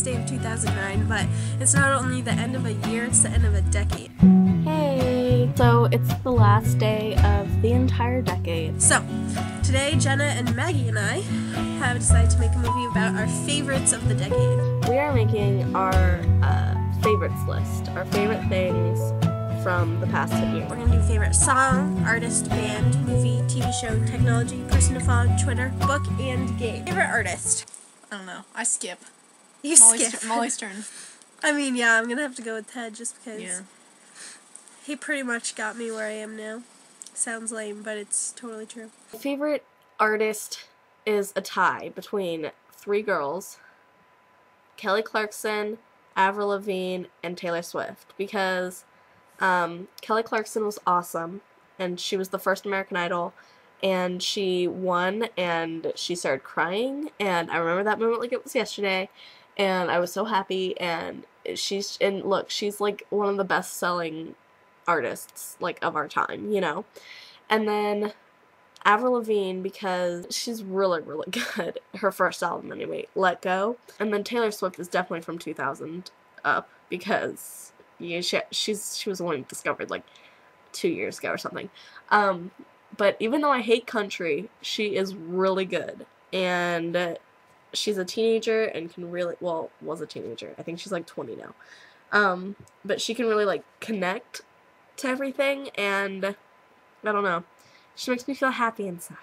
last day of 2009, but it's not only the end of a year, it's the end of a decade. Hey! So it's the last day of the entire decade. So, today Jenna and Maggie and I have decided to make a movie about our favorites of the decade. We are making our favorites list, our favorite things from the past 10 years. We're going to do favorite song, artist, band, movie, TV show, technology, person to follow on Twitter, book, and game. Favorite artist? I don't know. I skip. You skip. Molly's turn. I mean, yeah, I'm going to have to go with Ted just because Yeah. he pretty much got me where I am now. Sounds lame, but it's totally true. My favorite artist is a tie between three girls, Kelly Clarkson, Avril Lavigne, and Taylor Swift, because Kelly Clarkson was awesome, and she was the first American Idol, and she won, and she started crying, and I remember that moment like it was yesterday, and I was so happy, and she's like one of the best-selling artists, like, of our time, you know, and then Avril Lavigne, because she's really, really good. Her first album, anyway, Let Go. And then Taylor Swift is definitely from 2000 up, because yeah, she was only discovered, like, 2 years ago or something. But even though I hate country, she is really good. And she's a teenager and can really, well, was a teenager. I think she's, like, 20 now. But she can really, like, connect to everything, and I don't know. She makes me feel happy inside.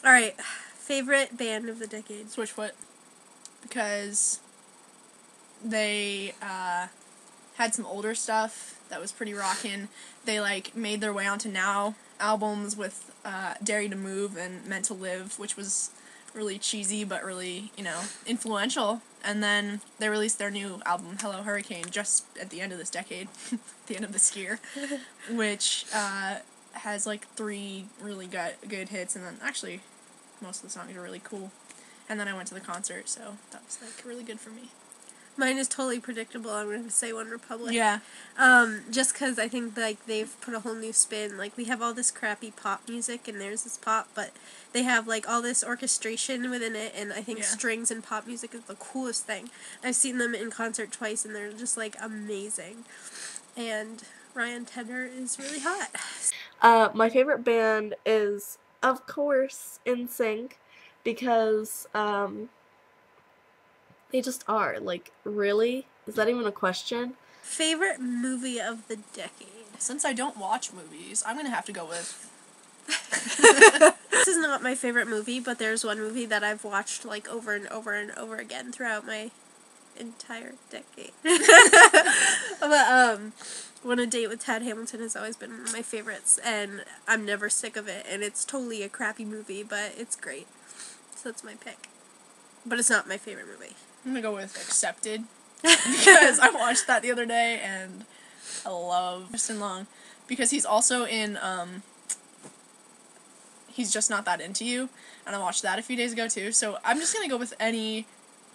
Alright, favorite band of the decade? Switchfoot. Because they had some older stuff that was pretty rockin'. They, like, made their way onto Now albums with Dare You to Move and Meant to Live, which was really cheesy but really, you know, influential. And then they released their new album, Hello Hurricane, just at the end of this decade, the end of this year, which has like 3 really good hits, and then actually most of the songs are really cool. And then I went to the concert, so that was like really good for me. Mine is totally predictable. I'm going to say One Republic. Yeah. Just because I think like they've put a whole new spin. Like we have all this crappy pop music, and theirs is pop, but they have like all this orchestration within it, and I think strings and pop music is the coolest thing. I've seen them in concert twice, and they're just like amazing. And Ryan Tedder is really hot. My favorite band is, of course, NSYNC, because they just are. Like, really? Is that even a question? Favorite movie of the decade? Since I don't watch movies, I'm gonna have to go with... This is not my favorite movie, but there's one movie that I've watched like over and over and over again throughout my entire decade. But When a Date with Tad Hamilton has always been one of my favorites, and I'm never sick of it, and it's totally a crappy movie, but it's great. So that's my pick. But it's not my favorite movie. I'm gonna go with Accepted, because I watched that the other day, and I love Justin Long, because he's also in, He's Just Not That Into You, and I watched that a few days ago too, so I'm just gonna go with I'm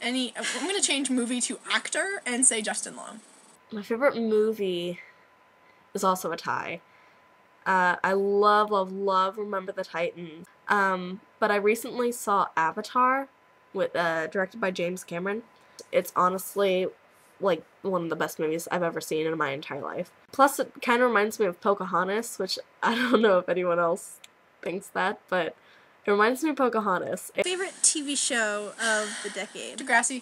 gonna change movie to actor and say Justin Long. My favorite movie is also a tie. I love, love, love Remember the Titans. But I recently saw Avatar, with directed by James Cameron. It's honestly, like, one of the best movies I've ever seen in my entire life. Plus, it kind of reminds me of Pocahontas, which I don't know if anyone else thinks that, but it reminds me of Pocahontas. Favorite TV show of the decade? Degrassi.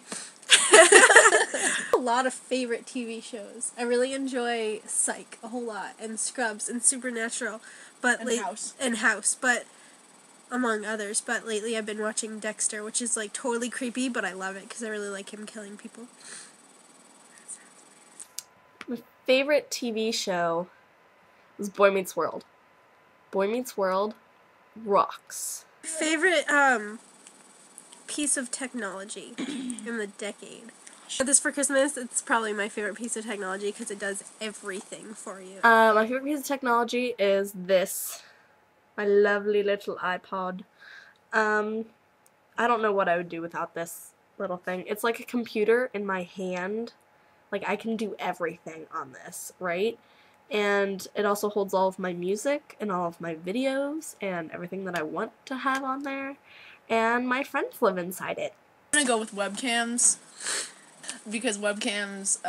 A lot of favorite TV shows. I really enjoy Psych a whole lot, and Scrubs, and Supernatural, but House, but among others. But lately I've been watching Dexter, which is like totally creepy, but I love it because I really like him killing people. My favorite TV show was Boy Meets World. Boy Meets World rocks. Favorite piece of technology in the decade. This for Christmas, it's probably my favorite piece of technology because it does everything for you. My favorite piece of technology is this. My lovely little iPod. I don't know what I would do without this little thing. It's like a computer in my hand. Like, I can do everything on this, right? And it also holds all of my music and all of my videos and everything that I want to have on there. And my friends live inside it. I'm gonna go with webcams, Because webcams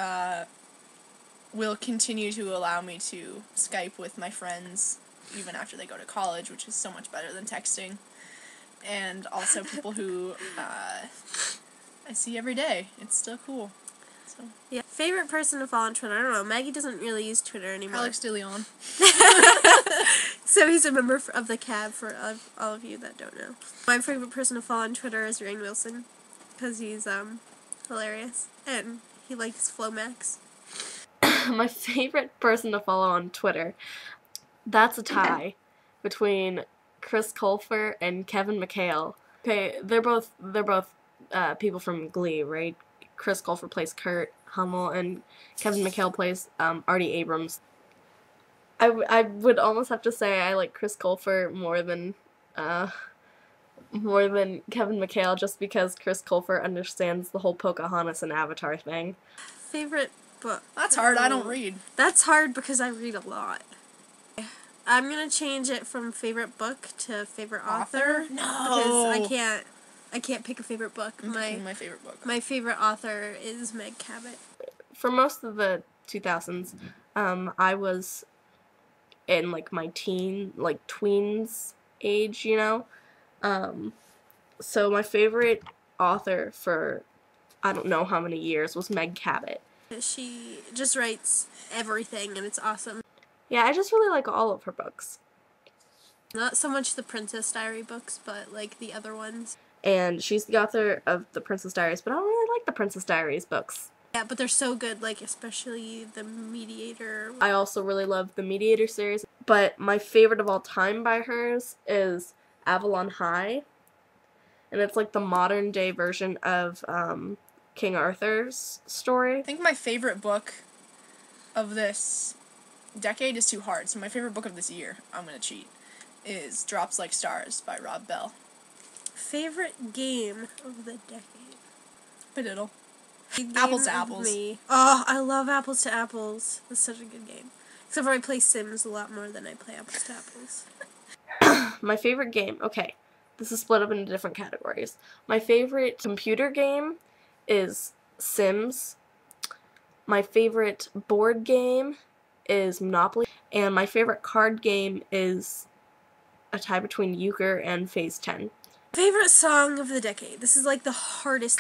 will continue to allow me to Skype with my friends even after they go to college, which is so much better than texting. And also people who I see every day. It's still cool. So. Yeah. Favorite person to follow on Twitter? I don't know. Maggie doesn't really use Twitter anymore. Alex DeLeon. So he's a member of the cab for all of you that don't know. My favorite person to follow on Twitter is Rainn Wilson, because he's hilarious and he likes Flomax. My favorite person to follow on Twitter, that's a tie between Chris Colfer and Kevin McHale. Okay, they're both people from Glee, right? Chris Colfer plays Kurt Hummel, and Kevin McHale plays Artie Abrams. I would almost have to say I like Chris Colfer more than Kevin McHale, just because Chris Colfer understands the whole Pocahontas and Avatar thing. Favorite book? That's hard. I don't read. That's hard because I read a lot. I'm gonna change it from favorite book to favorite author. No, because I can't pick a favorite book. my favorite book. My favorite author is Meg Cabot. For most of the 2000s, I was in like my tweens age, you know. So my favorite author for I don't know how many years was Meg Cabot. She just writes everything and it's awesome. Yeah, I just really like all of her books. Not so much the Princess Diary books, but like the other ones. And she's the author of the Princess Diaries, but I don't really like the Princess Diaries books. Yeah, but they're so good, like especially the Mediator. I also really love the Mediator series, but my favorite of all time by hers is Avalon High. And it's like the modern day version of King Arthur's story. I think my favorite book of this decade is too hard, so my favorite book of this year, I'm gonna cheat, is Drops Like Stars by Rob Bell. Favorite game of the decade? Padiddle. Apples to Apples. Me. Oh, I love Apples to Apples. That's such a good game. Except for I play Sims a lot more than I play Apples to Apples. My favorite game, okay, this is split up into different categories. My favorite computer game is Sims. My favorite board game is Monopoly. And my favorite card game is a tie between Euchre and Phase 10. Favorite song of the decade. This is like the hardest.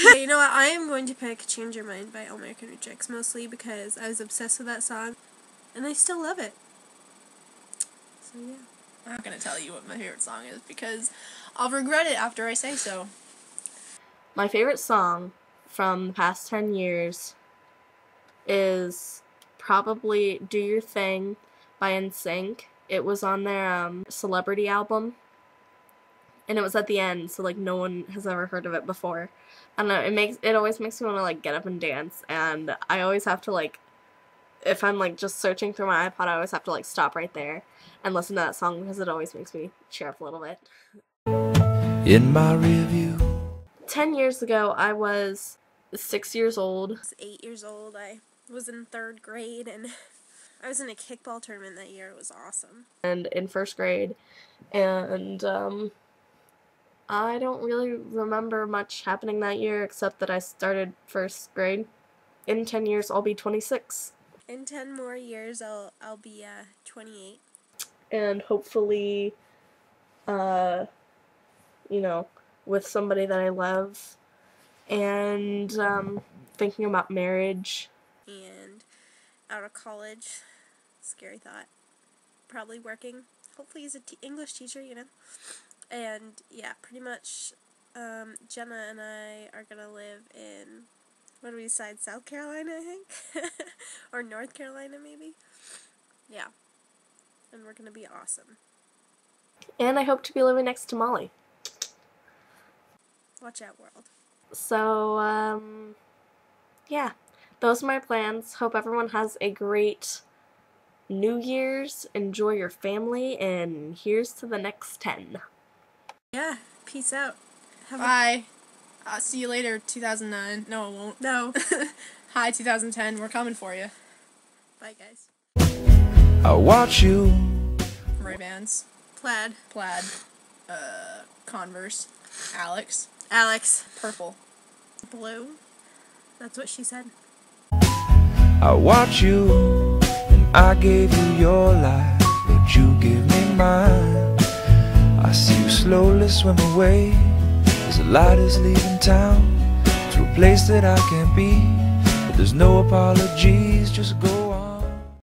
You know what? I am going to pick Change Your Mind by All American Rejects, mostly because I was obsessed with that song, and I still love it. So yeah. I'm not going to tell you what my favorite song is, because I'll regret it after I say so. My favorite song from the past 10 years is probably Do Your Thing by NSYNC. It was on their Celebrity album. And it was at the end, so like no one has ever heard of it before. I don't know, it always makes me want to like get up and dance, and I always have to like, if I'm like just searching through my iPod, I always have to like stop right there and listen to that song because it always makes me cheer up a little bit. In my review. 10 years ago, I was 6 years old. I was 8 years old. I was in 3rd grade, and I was in a kickball tournament that year. It was awesome. And in 1st grade, and I don't really remember much happening that year except that I started 1st grade. In 10 years, I'll be 26. In 10 more years, I'll be 28. And hopefully, you know, with somebody that I love, and thinking about marriage. And out of college, scary thought. Probably working, hopefully as an English teacher, you know. And yeah, pretty much Jenna and I are going to live in, what do we decide, South Carolina, I think? Or North Carolina, maybe? Yeah. And we're going to be awesome. And I hope to be living next to Molly. Watch out, world. So, yeah. Those are my plans. Hope everyone has a great New Year's. Enjoy your family, and here's to the next 10. Yeah, peace out. Bye. See you later, 2009. No, it won't. No. Hi, 2010. We're coming for you. Bye, guys. I watch you. Ray-Bans. Plaid. Converse. Alex. Purple. Blue. That's what she said. I watch you, and I gave you your life, but you give me mine. I see you slowly swim away as the light is leaving town to a place that I can't be, but there's no apologies, just go